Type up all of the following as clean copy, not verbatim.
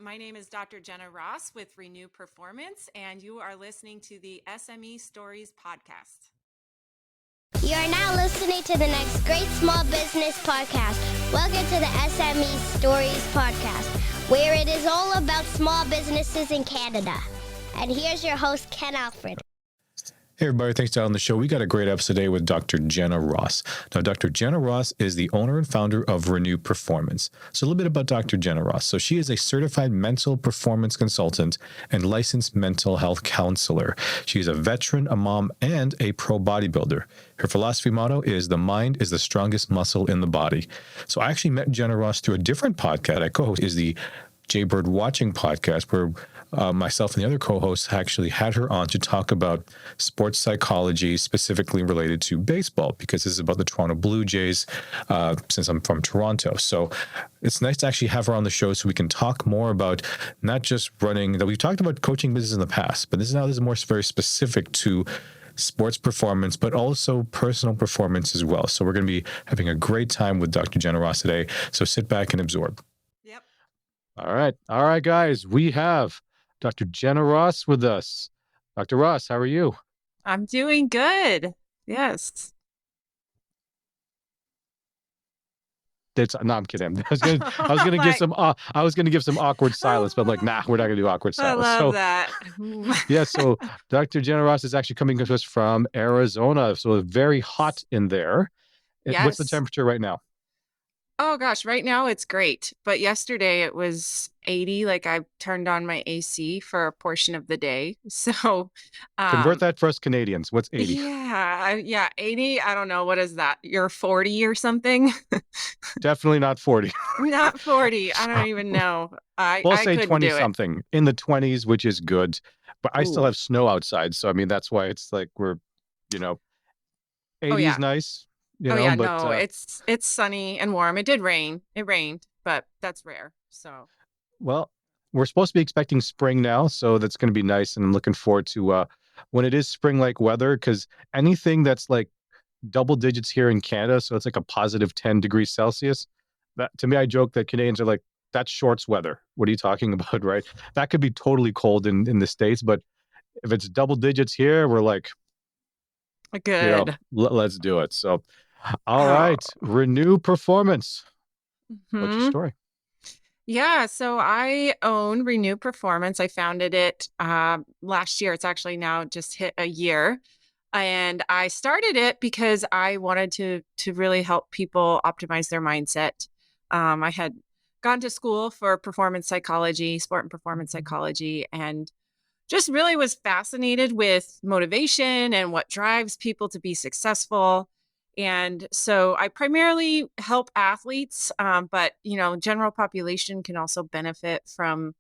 My name is Dr. Jenna Ross with Renew Performance, and you are listening to the S.M.E Stories podcast. You are now listening to the next great small business podcast. Welcome to the S.M.E Stories podcast, where it is all about small businesses in Canada. And here's your host, Ken Alfred. Hey everybody, thanks for on the show. We got a great episode today with Dr. Jenna Ross. Now, Dr. Jenna Ross is the owner and founder of Renew Performance. So a little bit about Dr. Jenna Ross. So she is a certified mental performance consultant and licensed mental health counselor. She's a veteran, a mom, and a pro bodybuilder. Her philosophy motto is the mind is the strongest muscle in the body. So I actually met Jenna Ross through a different podcast I co-host, is the Jaybird Watching podcast, where myself and the other co-hosts actually had her on to talk about sports psychology, specifically related to baseball, because this is about the Toronto Blue Jays, since I'm from Toronto. So it's nice to actually have her on the show so we can talk more about not just running, that we've talked about coaching business in the past, but this is more very specific to sports performance, but also personal performance as well. So we're going to be having a great time with Dr. Jenna Ross today. So sit back and absorb. Yep. All right, guys, we have Dr. Jenna Ross with us. Dr. Ross, how are you? I'm doing good. Yes. No, I'm kidding. I was gonna give some awkward silence, but I'm like, nah, we're not gonna do awkward silence. I love that. Yeah, so Dr. Jenna Ross is actually coming to us from Arizona, so it's very hot in there. Yes. What's the temperature right now? Oh gosh, right now it's great. But yesterday it was 80. Like I turned on my AC for a portion of the day. So Convert that for us Canadians. What's 80? Yeah, 80. I don't know. What is that? You're 40 or something? Definitely not 40. Not 40. I don't even know. We'll I say couldn't 20 do it. something. In the 20s, which is good. But I still Ooh. have snow outside. So I mean, that's why it's like we're, 80 yeah. is nice. No, But it's sunny and warm. It did rain. It rained, but that's rare. So well, we're supposed to be expecting spring now, so that's going to be nice, and I'm looking forward to when it is spring-like weather, because anything that's like double digits here in Canada, so it's like a positive 10 degrees Celsius. That, to me, I joke that Canadians are like, that's shorts weather. What are you talking about, right? That could be totally cold in the States, but if it's double digits here, we're like, good. let's do it. So, all right, Renew Performance. What's your story? Yeah, so I own Renew Performance. I founded it last year. It's actually now just hit a year. And I started it because I wanted to really help people optimize their mindset. I had gone to school for performance psychology, sport and performance psychology, and just really was fascinated with motivation and what drives people to be successful. And so I primarily help athletes, but general population can also benefit from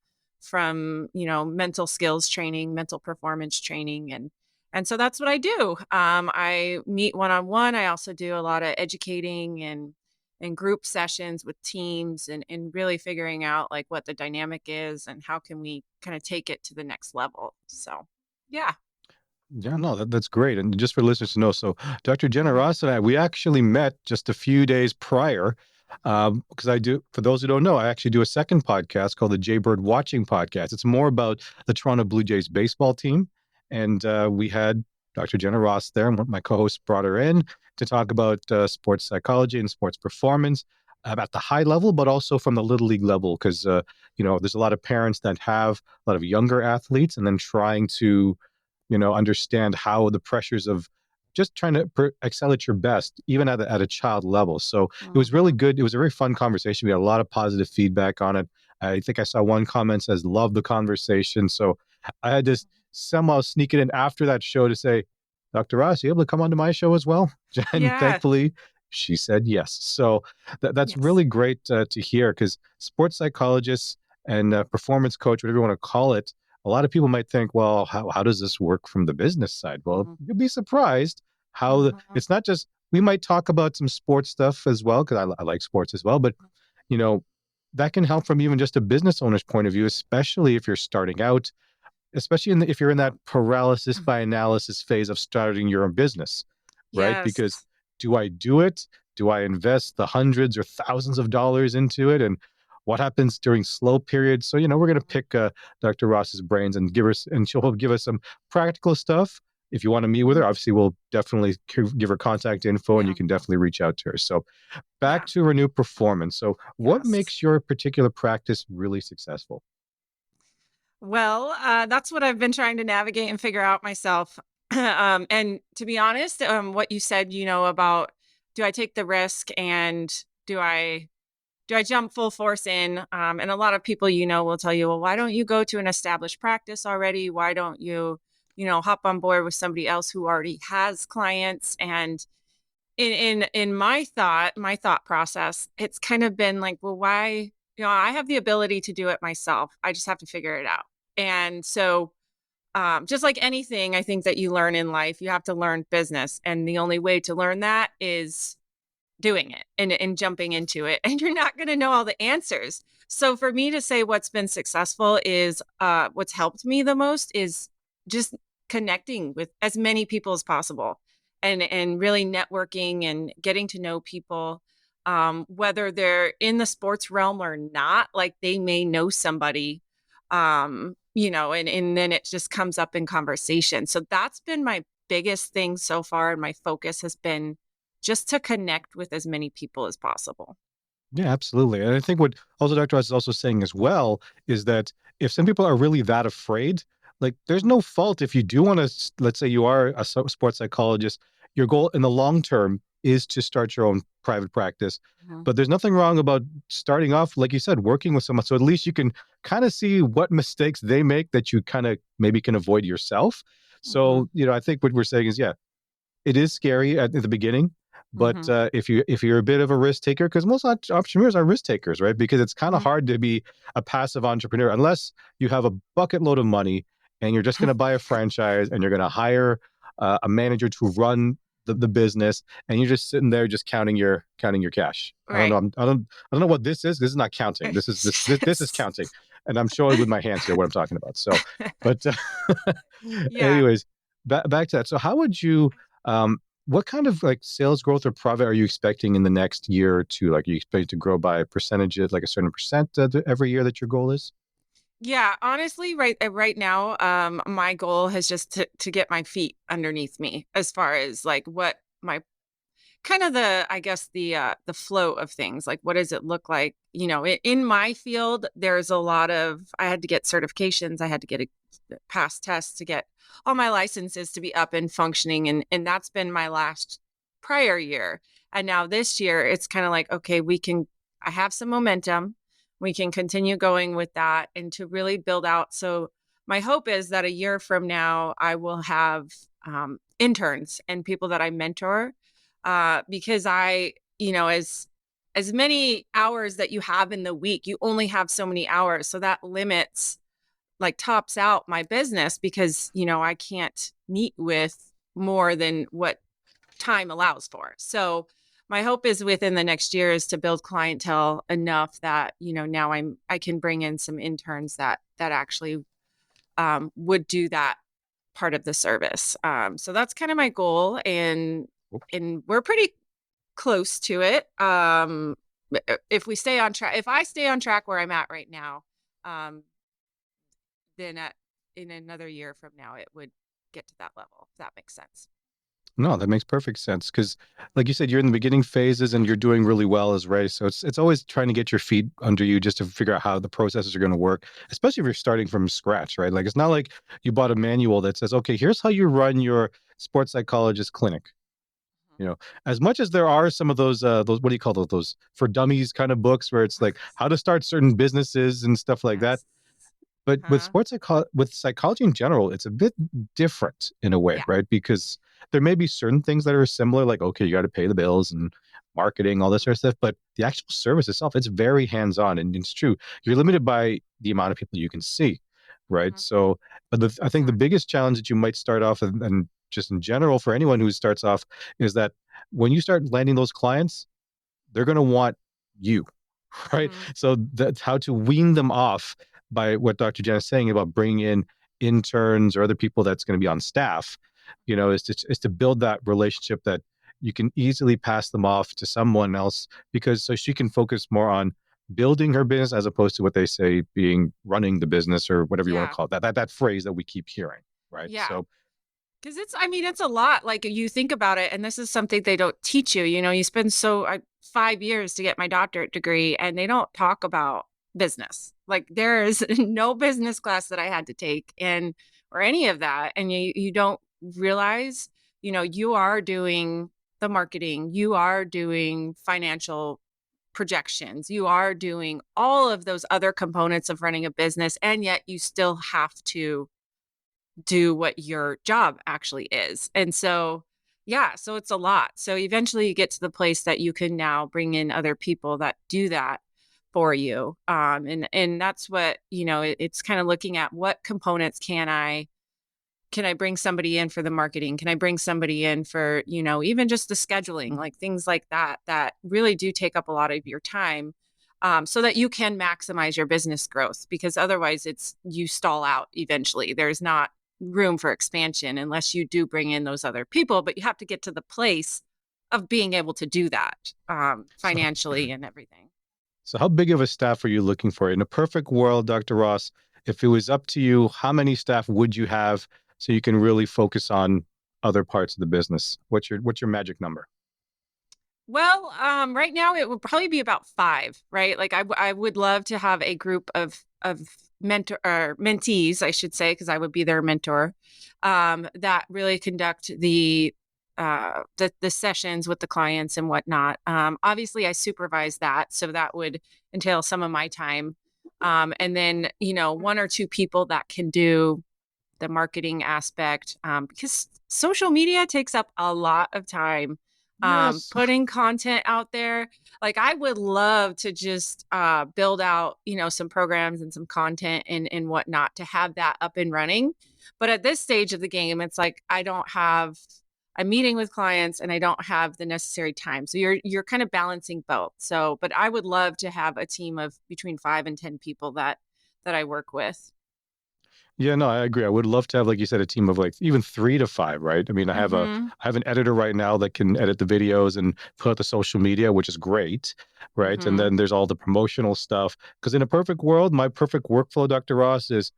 mental skills training, mental performance training, and so that's what I do. I meet one-on-one. I also do a lot of educating and group sessions with teams, and really figuring out like what the dynamic is and how can we kind of take it to the next level. So, yeah. Yeah, no, that's great. And just for listeners to know, so Dr. Jenna Ross and I, we actually met just a few days prior, because for those who don't know, I actually do a second podcast called the Jaybird Watching podcast. It's more about the Toronto Blue Jays baseball team. And we had Dr. Jenna Ross there, and my co-host brought her in to talk about sports psychology and sports performance at the high level, but also from the little league level, because, there's a lot of parents that have a lot of younger athletes and then trying to understand how the pressures of just trying to excel at your best, even at a child level. So it was really good. It was a very fun conversation. We had a lot of positive feedback on it. I think I saw one comment says, love the conversation. So I had to somehow sneak it in after that show to say, Dr. Ross, you able to come onto my show as well? And Yeah. thankfully, she said yes. So that's Yes. really great to hear, because sports psychologists and performance coach, whatever you want to call it, a lot of people might think, well, how does this work from the business side? Well, you'll be surprised how it's not just, we might talk about some sports stuff as well, because I like sports as well, but that can help from even just a business owner's point of view, especially if you're starting out, especially if you're in that paralysis by analysis phase of starting your own business, right? Yes. Because do I do it? Do I invest the hundreds or thousands of dollars into it? And what happens during slow periods. So, we're going to pick Dr. Ross's brains and she'll give us some practical stuff. If you want to meet with her, Mhm. obviously we'll definitely give her contact info and you Yeah. can definitely reach out to her. So back Yeah. to Renew Performance. So what Yes. makes your particular practice really successful? Well, that's what I've been trying to navigate and figure out myself. And to be honest, what you said, about do I take the risk and do I do I jump full force in? And a lot of people, will tell you, well, why don't you go to an established practice already? Why don't you, hop on board with somebody else who already has clients? And in my thought process, it's kind of been like, well, why? I have the ability to do it myself. I just have to figure it out. And so, just like anything, I think that you learn in life, you have to learn business, and the only way to learn that is doing it and jumping into it, and you're not going to know all the answers. So for me to say what's been successful is what's helped me the most is just connecting with as many people as possible, and really networking and getting to know people, whether they're in the sports realm or not. Like, they may know somebody, and then it just comes up in conversation. So that's been my biggest thing so far, and my focus has been just to connect with as many people as possible. Yeah, absolutely. And I think what also Dr. Ross is also saying as well is that if some people are really that afraid, like there's Mhm, no fault if you do want to, let's say you are a sports psychologist, your goal in the long term is to start your own private practice. mhm, But there's nothing wrong about starting off, like you said, working with someone. So at least you can kind of see what mistakes they make that you kind of maybe can avoid yourself. mhm, So, I think what we're saying is, yeah, it is scary at the beginning, but mhm, if you're a bit of a risk taker, because most entrepreneurs are risk takers, right? Because it's kind of mhm. hard to be a passive entrepreneur unless you have a bucket load of money and you're just going to buy a franchise and you're going to hire a manager to run the business, and you're just sitting there just counting your cash. I don't know. Right. I don't know what this is. This is not counting. This is counting, and I'm showing with my hands here what I'm talking about. So, but Yeah. anyways, back to that. So, how would you? Um, what kind of like sales growth or profit are you expecting in the next year or two? Like, you expect to grow by percentages, like a certain percent every year that your goal is? Yeah, honestly, right now, my goal has just to get my feet underneath me as far as like what my kind of I guess the flow of things. Like, what does it look like? In my field, there's a lot of I had to get certifications, I had to get a pass tests to get all my licenses to be up and functioning, and that's been my last prior year. And now this year, it's kind of like, okay, I have some momentum. We can continue going with that and to really build out. So my hope is that a year from now, I will have interns and people that I mentor, because as many hours that you have in the week, you only have so many hours. So that limits, like, tops out my business, because, I can't meet with more than what time allows for. So my hope is within the next year is to build clientele enough that, now I can bring in some interns that actually would do that part of the service. So that's kind of my goal, and we're pretty close to it. If we stay on track, if I stay on track where I'm at right now, um, then in another year from now, it would get to that level. If that makes sense. No, that makes perfect sense because, like you said, you're in the beginning phases and you're doing really well as Ray. So it's always trying to get your feet under you just to figure out how the processes are going to work, especially if you're starting from scratch, right? Like, it's not like you bought a manual that says, okay, here's how you run your sports psychologist clinic. You know, as much as there are some of those what do you call those for dummies kind of books where it's like how to start certain businesses and stuff like that. Yes. But with Huh? with psychology in general, it's a bit different in a way, Yeah. right? Because there may be certain things that are similar, like okay, you got to pay the bills and marketing, all this Mhm, sort of stuff. But the actual service itself, it's very hands-on, and it's true. You're limited by the amount of people you can see, right? mhm. So, but I think the Exactly. biggest challenge that you might start off, and just in general for anyone who starts off, is that when you start landing those clients, they're going to want you, right? Mhm, So that's how to wean them off by what Dr. Jen is saying about bringing in interns or other people that's going to be on staff, is to build that relationship that you can easily pass them off to someone else because so she can focus more on building her business as opposed to what they say being running the business or whatever you want to Yeah. call it. That phrase that we keep hearing, right? Yeah. So Because I mean, it's a lot. Like you think about it, and this is something they don't teach you. You spend 5 years to get my doctorate degree, and they don't talk about business. Like there is no business class that I had to take, and or any of that, and you don't realize, you are doing the marketing, you are doing financial projections, you are doing all of those other components of running a business, and yet you still have to do what your job actually is. And so, yeah, so it's a lot. So eventually you get to the place that you can now bring in other people that do that for you. And that's what, it's kind of looking at what components can I bring somebody in for the marketing? Can I bring somebody in for, even just the scheduling, like things like that, that really do take up a lot of your time, so that you can maximize your business growth, because otherwise you stall out eventually. There's not room for expansion unless you do bring in those other people, but you have to get to the place of being able to do that, so financially and everything. so how big of a staff are you looking for? In a perfect world, Dr. Ross, if it was up to you, how many staff would you have so you can really focus on other parts of the business? What's your magic number? Well, right now it would probably be about five, right? Like I would love to have a group of mentor or mentees, I should say, because I would be their mentor, that really conduct the sessions with the clients and whatnot. Obviously, I supervise that, so that would entail some of my time, and then one or two people that can do the marketing aspect, because social media takes up a lot of time, Yes. putting content out there. Like I would love to just build out some programs and some content and whatnot to have that up and running, but at this stage of the game it's like I'm meeting with clients and I don't have the necessary time, so you're kind of balancing both. So but I would love to have a team of between 5 and 10 people that I work with. Yeah, no, I agree. I would love to have, like you said, a team of like even 3 to 5, right? I mean, Mm-hmm. I have an editor right now that can edit the videos and put out the social media, which is great, right? And Mm-hmm. then there's all the promotional stuff. Because in a perfect world, my perfect workflow, Dr. Ross, is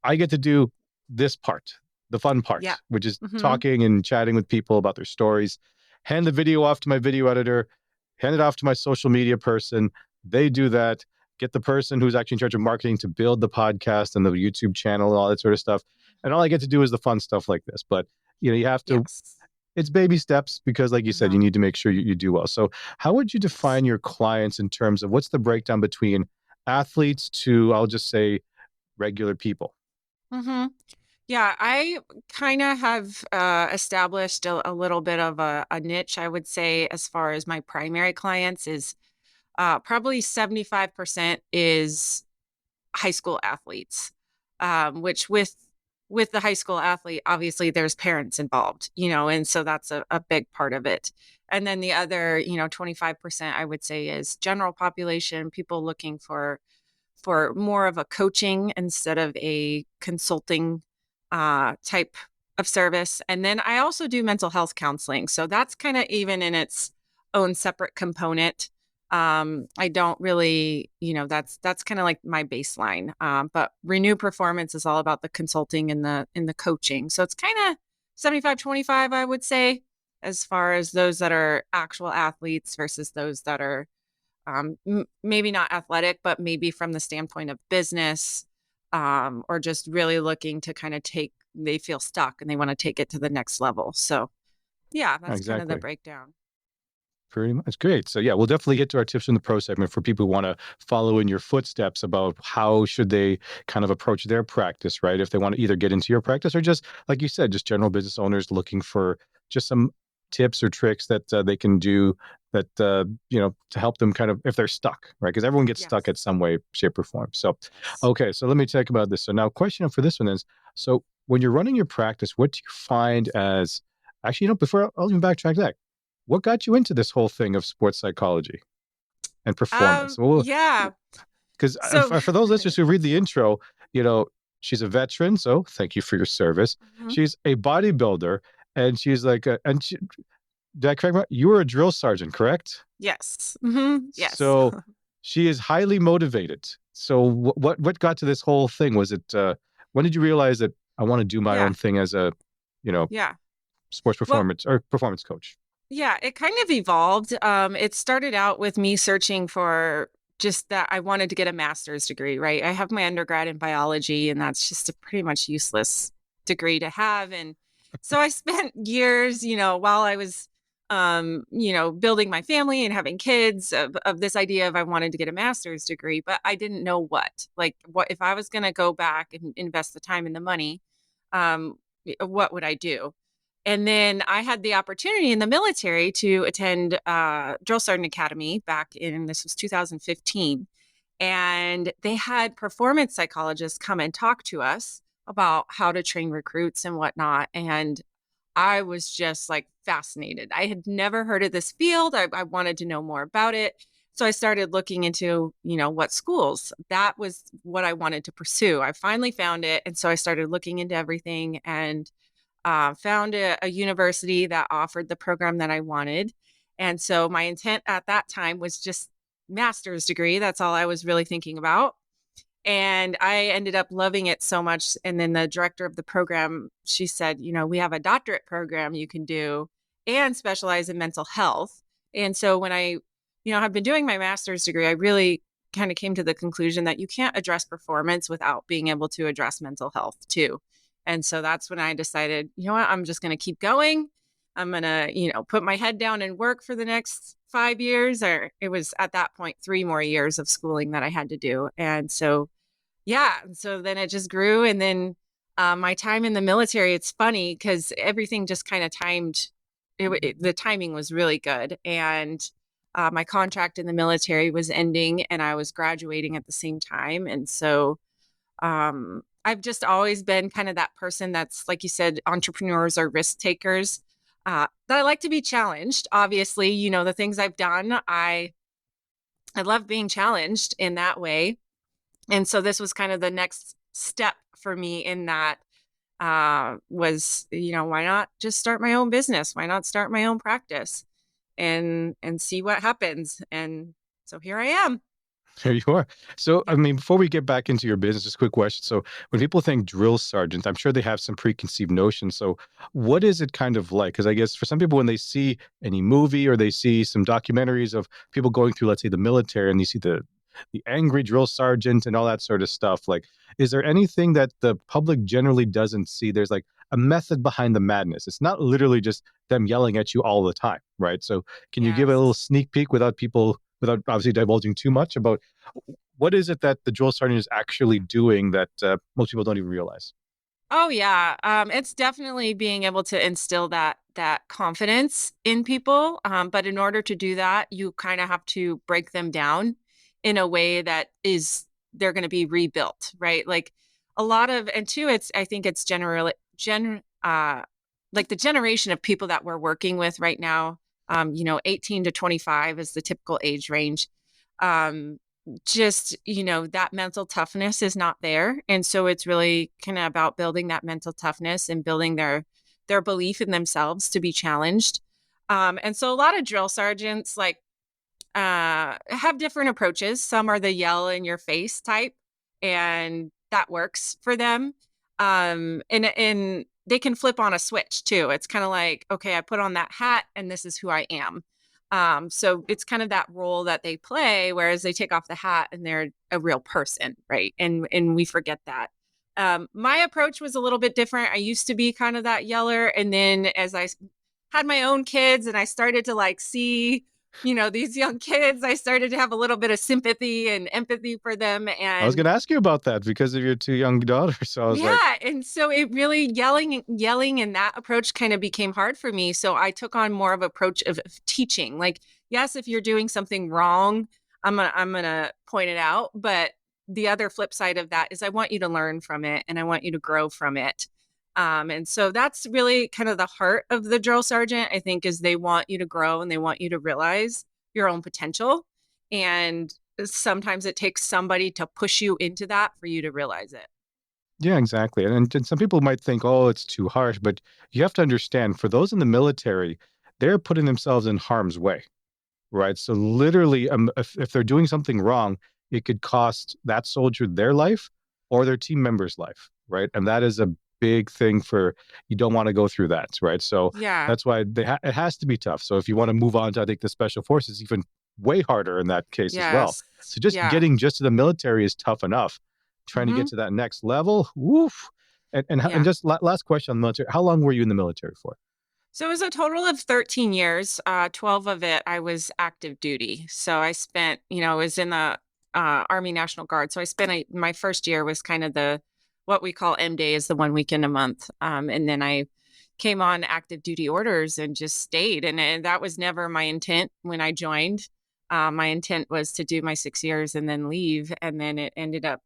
I get to do this part, the fun Yeah. part, which is Mm-hmm. talking and chatting with people about their stories, hand the video off to my video editor, hand it off to my social media person. They do that, get the person who's actually in charge of marketing to build the podcast and the YouTube channel and all that sort of stuff. And all I get to do is the fun stuff like this. But you have to, Yes. it's baby steps because, like you said, you Uh-huh. need to make sure you do well. So, how would you define your clients in terms of what's the breakdown between athletes to, I'll just say, regular people? Mm-hmm. Yeah, I kind of have established a little bit of a niche, I would say, as far as my primary clients is probably 75% is high school athletes, which with the high school athlete, obviously there's parents involved, and so that's a big part of it. And then the other, 25% I would say is general population, people looking for more of a coaching instead of a consulting type of service. And then I also do mental health counseling. So that's kind of even in its own separate component. I don't really, that's kind of like my baseline. But Renew Performance is all about the consulting and the coaching. So it's kind of 75-25, I would say, as far as those that are actual athletes versus those that are maybe not athletic, but maybe from the standpoint of business, or just really looking to kind of they feel stuck and they want to take it to the next level. So, yeah, that's kind of the Exactly. breakdown. Pretty much. Great. So yeah, we'll definitely get to our tips in the pro segment for people who want to follow in your footsteps about how should they kind of approach their practice, right? If they want to either get into your practice or just, like you said, just general business owners looking for just some tips or tricks that they can do that, to help them kind of if they're stuck, right? Because everyone gets stuck Yes. at some way, shape, or form. So, Yes. okay. So let me talk about this. So now question for this one is, so when you're running your practice, what do you find as, actually, before I'll even backtrack that, what got you into this whole thing of sports psychology and performance? Well, Yeah. because So, for those listeners who read the intro, you know, she's a veteran, so thank you for your service. Mhm. She's a bodybuilder, and she's like, did I correct you were a drill sergeant, correct? Yes. Yes. So She is highly motivated. So what got to this whole thing? Was it when did you realize that I want to do my own Yeah. thing as a, you know, Yeah. sports Well, performance or performance coach? yeah, it kind of evolved. It started out with me searching for just that I wanted to get a master's degree, right? I have my undergrad in biology, and that's just a pretty much useless degree to have. And so I spent years, while I was, building my family and having kids of this idea of I wanted to get a master's degree, but I didn't know like what if I was going to go back and invest the time and the money, um, what would I do? And then I had the opportunity in the military to attend Drill Sergeant Academy back in this was 2015. And they had performance psychologists come and talk to us about how to train recruits and whatnot. And I was just like fascinated. I had never heard of this field. I wanted to know more about it. So I started looking into, what schools. That was what I wanted to pursue. I finally found it. And so I started looking into everything and found a university that offered the program that I wanted. And so my intent at that time was just master's degree. That's all I was really thinking about. And I ended up loving it so much. And then the director of the program, she said, we have a doctorate program you can do and specialize in mental health. And so when I, have been doing my master's degree, I really kind of came to the conclusion that you can't address performance without being able to address mental health too. And so that's when I decided, I'm just going to keep going. I'm going to, put my head down and work for the next 5 years, or it was at that point 3 more years of schooling that I had to do. And so, yeah, so then it just grew. And then my time in the military, it's funny because everything just kind of timed. The timing was really good. And my contract in the military was ending and I was graduating at the same time. And so I've just always been kind of that person that's, like you said, entrepreneurs or risk takers. That I like to be challenged. Obviously, the things I've done, I love being challenged in that way. And so this was kind of the next step for me in that was, why not just start my own business? Why not start my own practice and see what happens? And so here I am. There you are. So, I Yeah. mean, before we get back into your business, just a quick question. So, when people think drill sergeant, I'm sure they have some preconceived notions. So, what is it kind of like? Because I guess for some people, when they see any movie or they see some documentaries of people going through, let's say, the military, and you see the angry drill sergeant and all that sort of stuff, like, is there anything that the public generally doesn't see? There's like a method behind the madness. It's not literally just them yelling at you all the time, right? So, can you give a little Yes. sneak peek without obviously divulging too much about what is it that the drill sergeant is actually doing that most people don't even realize? Oh yeah, it's definitely being able to instill that confidence in people. But in order to do that, you kind of have to break them down in a way that is they're going to be rebuilt, right? Like a lot of, and two, it's I think it's like the generation of people that we're working with right now. 18 to 25 is the typical age range. Um, just that mental toughness is not there, and so it's really kind of about building that mental toughness and building their belief in themselves to be challenged. And so a lot of drill sergeants like have different approaches. Some are the yell in your face type, and that works for them. And they can flip on a switch too. It's kind of like, okay, I put on that hat and this is who I am. So it's kind of that role that they play, whereas they take off the hat and they're a real person, right? And we forget that. My approach was a little bit different. I used to be kind of that yeller, and then as I had my own kids and I started to like see, these young kids, I started to have a little bit of sympathy and empathy for them. I was going And to ask you about that because of your two young daughters. So I was like, yeah, and so it really yelling and that approach kind of became hard for me. So I took on more of approach of teaching. Like, yes, if you're doing something wrong, I'm gonna point it out. But the other flip side of that is I want you to learn from it and I want you to grow from it. And so that's really kind of the heart of the drill sergeant, I think, is they want you to grow and they want you to realize your own potential. And sometimes it takes somebody to push you into that for you to realize it. yeah, exactly. And some people might think, oh, it's too harsh, but you have to understand for those in the military, they're putting themselves in harm's way. right? So literally, if they're doing something wrong, it could cost that soldier their life or their team member's life, right? And that is a big thing for you don't want to go through that, right? So Yeah. that's why it has to be tough. So if you want to move on to, I think the special forces, even way harder in that case as well. Yes. So just Yeah. getting just to the military is tough enough. Trying to get Hmm. to that next level, woof. And Yeah. just last question on the military: how long were you in the military for? So it was a total of 13 years. 12 of it I was active duty. So I spent, I was in the Army National Guard. So I spent my first year was kind of the what we call M day is the 1 weekend a month. And then I came on active duty orders and just stayed. And that was never my intent when I joined. My intent was to do my 6 years and then leave. And then it ended up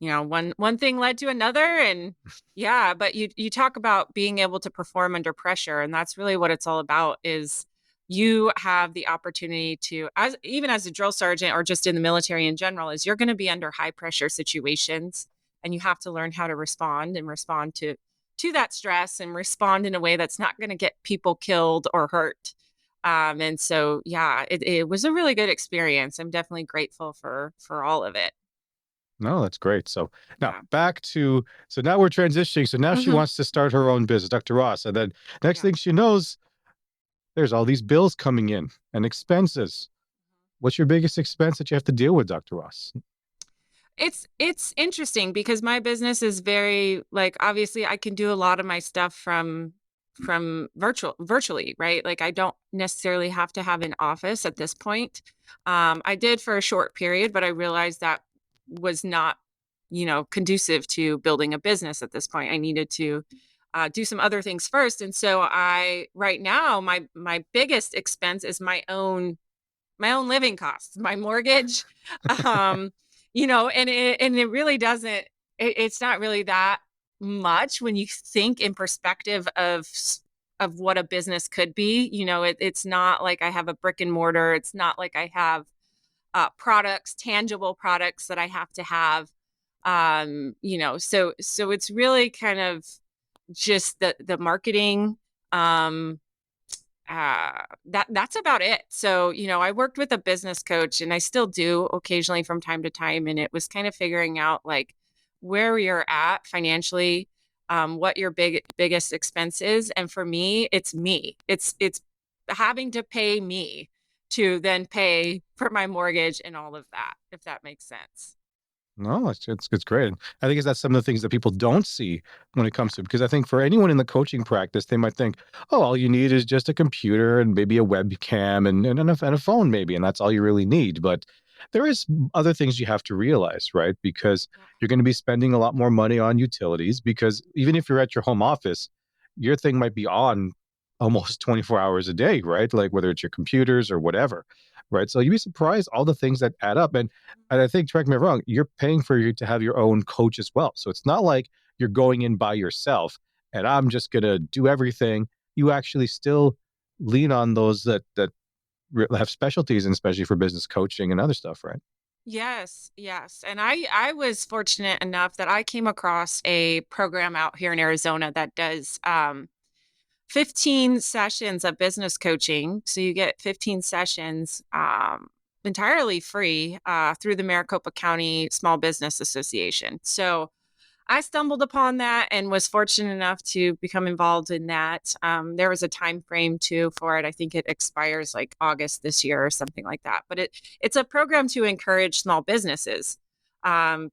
one thing led to another. And yeah, but you talk about being able to perform under pressure, and that's really what it's all about. Is you have the opportunity to, as even as a drill sergeant or just in the military in general, is you're going to be under high pressure situations, and you have to learn how to respond to that stress and respond in a way that's not going to get people killed or hurt. And so yeah, it was a really good experience. I'm definitely grateful for all of it. No, that's great. So now Yeah. back to so now we're transitioning. So now she Hmm. wants to start her own business, Dr. Ross. And then next Yeah. thing she knows, there's all these bills coming in and expenses. What's your biggest expense that you have to deal with, Dr. Ross? It's interesting because my business is very like obviously I can do a lot of my stuff from virtually, right? Like I don't necessarily have to have an office at this point. I did for a short period, but I realized that was not, conducive to building a business at this point. I needed to do some other things first. And so I right now my biggest expense is my own living costs, my mortgage. Um, and it really doesn't, it's not really that much when you think in perspective of what a business could be. It's not like I have a brick and mortar. It's not like I have products, tangible products that I have to have. So it's really kind of just the marketing. Um, that's about it. So, I worked with a business coach and I still do occasionally from time to time. And it was kind of figuring out like where you're at financially, what your biggest expense is. And for me, it's me. It's having to pay me to then pay for my mortgage and all of that, if that makes sense. No, it's great. I think that's some of the things that people don't see when it comes Yeah. to because I think for anyone in the coaching practice, they might think, oh, all you need is just a computer and maybe a webcam and a phone, maybe, and that's all you really need. But there is other things you have to realize, right? Because Yeah. you're going to be spending a lot more money on utilities because even if you're at your home office, your thing might be on almost 24 hours a day, right? Like whether it's your computers or whatever, right? So you'd be surprised all the things that add up. And I think, correct me if I'm wrong, you're paying for you to have your own coach as well. So it's not like you're going in by yourself and I'm just gonna do everything. You actually still lean on those that have specialties, and especially for business coaching and other stuff, right? Yes, yes. And I was fortunate enough that I came across a program out here in Arizona that does 15 sessions of business coaching. So you get 15 sessions entirely free through the Maricopa County Small Business Association. So I stumbled upon that and was fortunate enough to become involved in that. There was a time frame too for it. I think it expires like August this year or something like that. But it's a program to encourage small businesses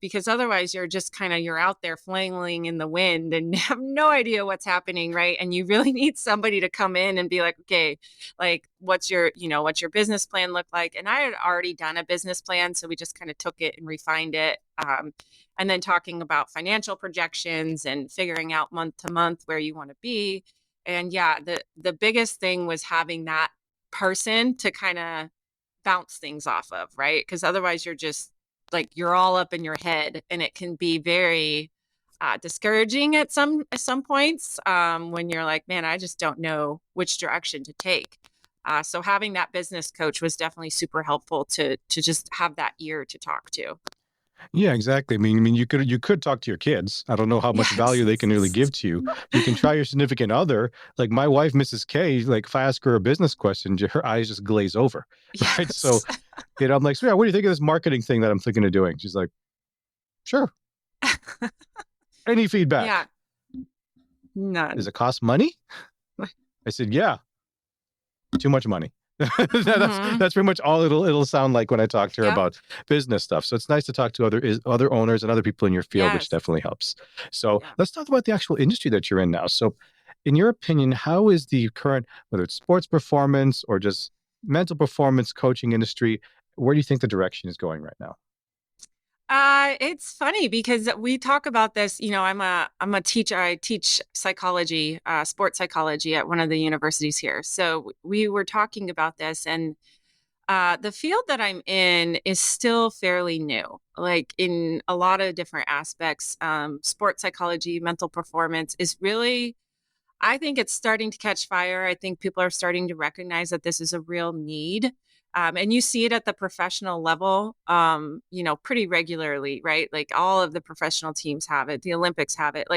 because otherwise you're out there flailing in the wind and have no idea what's happening, right? And you really need somebody to come in and be like, okay, like what's your business plan look like? And I had already done a business plan, so we just kind of took it and refined it. And then talking about financial projections and figuring out month to month where you want to be. And yeah, the biggest thing was having that person to kind of bounce things off of, right? Because otherwise you're just like you're all up in your head and it can be very discouraging at some points when you're like, man, I just don't know which direction to take. So having that business coach was definitely super helpful to just have that ear to talk to. Yeah, exactly. You could talk to your kids. I don't know how much value they can really Yes. give to you. You can try your significant other. Like my wife, Mrs. K, like if I ask her a business question, her eyes just glaze over. Right. So, Yes. I'm like, so yeah, what do you think of this marketing thing that I'm thinking of doing? She's like, sure. Any Yeah. feedback? Does None. it cost money? I said, yeah, too much money. Hmm. That's pretty much all it'll sound like when I talk to her Yep. about business stuff. So it's nice to talk to other owners and other people in your field, which Yes. definitely helps. So Yeah. let's talk about the actual industry that you're in now. So, in your opinion, how is the current, whether it's sports performance or just mental performance coaching industry, where do you think the direction is going right now? It's funny because we talk about this. I'm a teacher. I teach psychology, sports psychology at one of the universities here. So we were talking about this, and the field that I'm in is still fairly new, like in a lot of different aspects. Sports psychology, mental performance is really, I think it's starting to catch fire. I think people are starting to recognize that this is a real need. And you see it at the professional level, pretty regularly, right? Like all of the professional teams have it, the Olympics have it.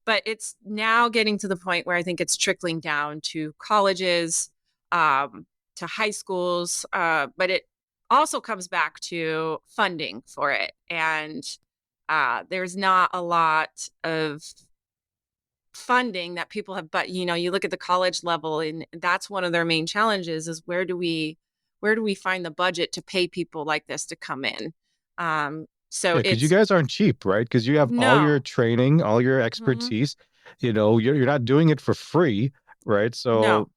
But it's now getting to the point where I think it's trickling down to colleges, to high schools. But it also comes back to funding for it. And there's not a lot of funding that people have, but you look at the college level, and that's one of their main challenges is where do we find the budget to pay people like this to come in. So Yeah, because you it's guys aren't cheap, right? Because you have all your no. training, all your Mhm. expertise. You're not doing it for free, right? So No.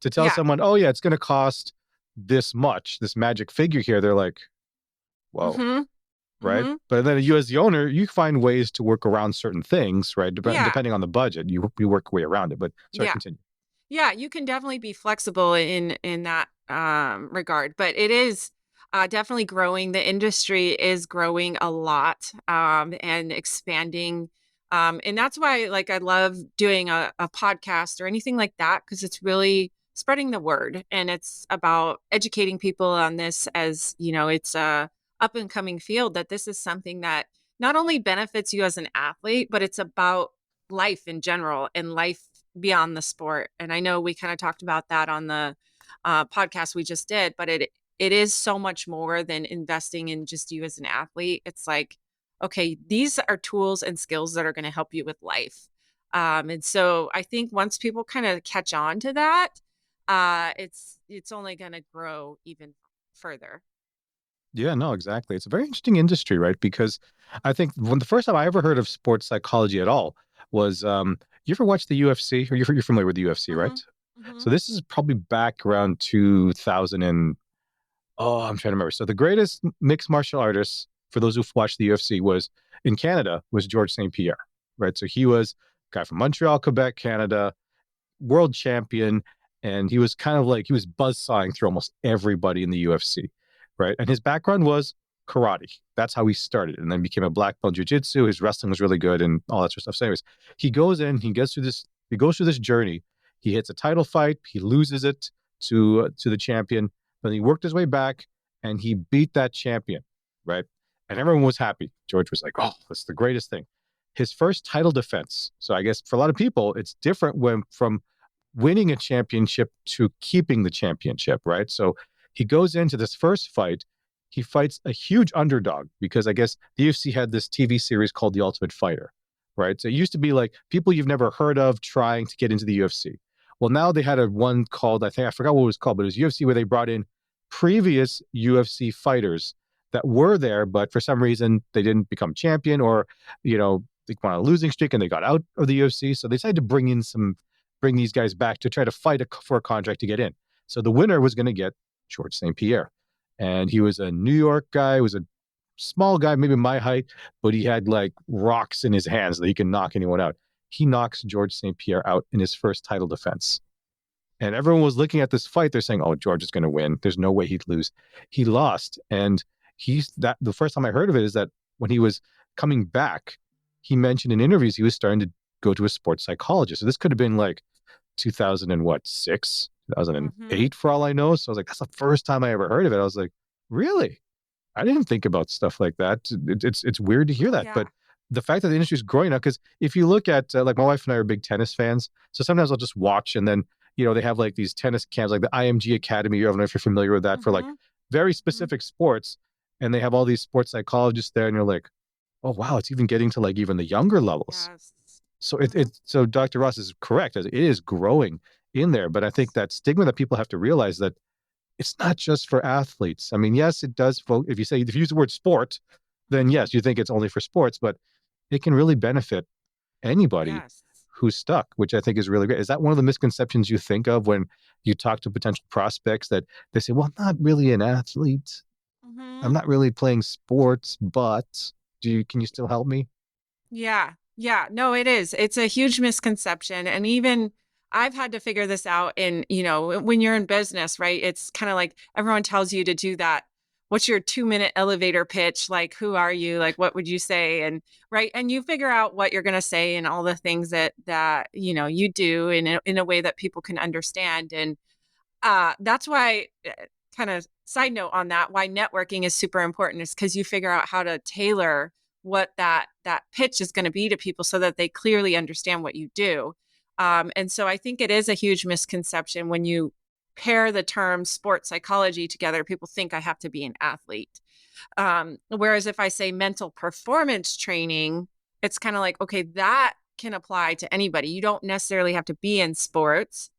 to tell Yeah. someone, oh yeah, it's going to cost this much, this magic figure here, they're like, whoa, Mhm. right? Mhm. But then you as the owner, you find ways to work around certain things, right? Yeah. Depending on the budget, you work your way around it. But sorry, Yeah. continue. Yeah, you can definitely be flexible in that regard, but it is definitely growing. The industry is growing a lot, and expanding, and that's why, like, I love doing a podcast or anything like that because it's really spreading the word, and it's about educating people on this. As it's a up and coming field, that this is something that not only benefits you as an athlete, but it's about life in general and life beyond the sport. And I know we kind of talked about that on the podcast we just did, but it is so much more than investing in just you as an athlete. It's like, okay, these are tools and skills that are going to help you with life. And so I think once people kind of catch on to that, it's only going to grow even further. Yeah, no, exactly. It's a very interesting industry, right? Because I think when the first time I ever heard of sports psychology at all was, you ever watch the UFC? Or you're familiar with the UFC, right? Hmm. Hmm. So this is probably back around 2000 and, oh, I'm trying to remember. So the greatest mixed martial artist for those who've watched the UFC was in Canada was George St. Pierre, right? So he was a guy from Montreal, Quebec, Canada, world champion, and he was kind of like he was buzzsawing through almost everybody in the UFC, right? And his background was karate. That's how he started, and then became a black belt in jiu-jitsu. His wrestling was really good, and all that sort of stuff. So, anyways, he goes in, he goes through this journey. He hits a title fight, he loses it to the champion, but he worked his way back and he beat that champion, right? And everyone was happy. George was like, "Oh, that's the greatest thing." His first title defense. So I guess for a lot of people, it's different when from winning a championship to keeping the championship, right? So he goes into this first fight. He fights a huge underdog because I guess the UFC had this TV series called The Ultimate Fighter, right? So it used to be like people you've never heard of trying to get into the UFC. Well, now they had a one called, I think, I forgot what it was called, but it was UFC where they brought in previous UFC fighters that were there, but for some reason they didn't become champion or, they went on a losing streak and they got out of the UFC. So they decided to bring these guys back to try to fight for a contract to get in. So the winner was going to get George St. Pierre. And he was a New York guy, was a small guy, maybe my height, but he had like rocks in his hands that he can knock anyone out. He knocks George St. Pierre out in his first title defense. And everyone was looking at this fight. They're saying, oh, George is going to win. There's no way he'd lose. He lost. And the first time I heard of it is that when he was coming back, he mentioned in interviews he was starting to go to a sports psychologist. So this could have been like 2000 and what, 6, Hmm. 2008 for all I know. So I was like, that's the first time I ever heard of it. I was like, really? I didn't think about stuff like that. It's weird to hear that, but Yeah. the fact that the industry is growing now, because if you look at like my wife and I are big tennis fans, so sometimes I'll just watch, and then they have like these tennis camps, like the IMG Academy. I don't know if you're familiar with that, for like Mm-hmm. very Hmm. specific sports, and they have all these sports psychologists there, and you're like, oh wow, it's even getting to like even the younger levels. Yes. So Hmm. so Dr. Ross is correct, as it is growing in there, but I think that stigma that people have to realize that it's not just for athletes. I mean, yes, it does. If you use the word sport, then Hmm. yes, you think it's only for sports, but it can really benefit anybody Yes. who's stuck, which I think is really great. Is that one of the misconceptions you think of when you talk to potential prospects, that they say, well, I'm not really an athlete. I'm Hmm. not really playing sports, but can you still help me? Yeah. Yeah. No, it is. It's a huge misconception. And even I've had to figure this out in, when you're in business, right? It's kind of like everyone tells you to do that. What's your 2-minute elevator pitch? Like, who are you? Like, what would you say? And right. And you figure out what you're going to say and all the things that you do in a way that people can understand. And that's why, kind of side note on that, why networking is super important is because you figure out how to tailor what that pitch is going to be to people so that they clearly understand what you do. And so I think it is a huge misconception when you pair the term sports psychology together. People think I have to be an athlete. Whereas if I say mental performance training, it's kind of like, okay, that can apply to anybody. You don't necessarily have to be in sports.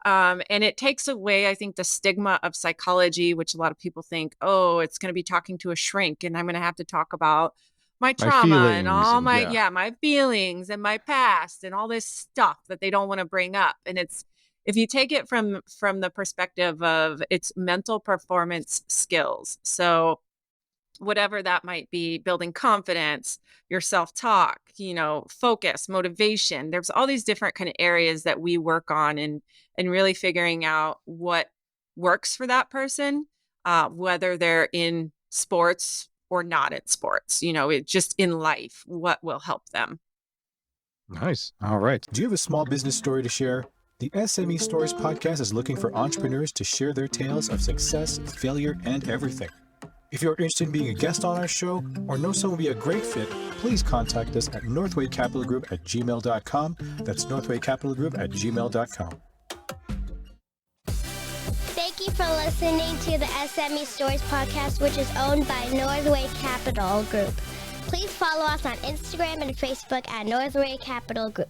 And it takes away, I think, the stigma of psychology, which a lot of people think, oh, it's going to be talking to a shrink and I'm going to have to talk about my My trauma and feelings, all and my, yeah. yeah, my feelings and my past and all this stuff that they don't want to bring up. And it's, if you take it from the perspective of it's mental performance skills. So whatever that might be, building confidence, your self-talk, focus, motivation. There's all these different kind of areas that we work on, and really figuring out what works for that person, whether they're in sports or not in sports, it just in life, what will help them. Nice. All right. Do you have a small business story to share? The SME Stories podcast is looking for entrepreneurs to share their tales of success, failure, and everything. If you're interested in being a guest on our show or know someone would be a great fit, please contact us at northwaycapitalgroup@gmail.com. That's northwaycapitalgroup@gmail.com. Thank you for listening to the S.M.E Stories podcast, which is owned by Northway Capital Group. Please follow us on Instagram and Facebook at Northway Capital Group.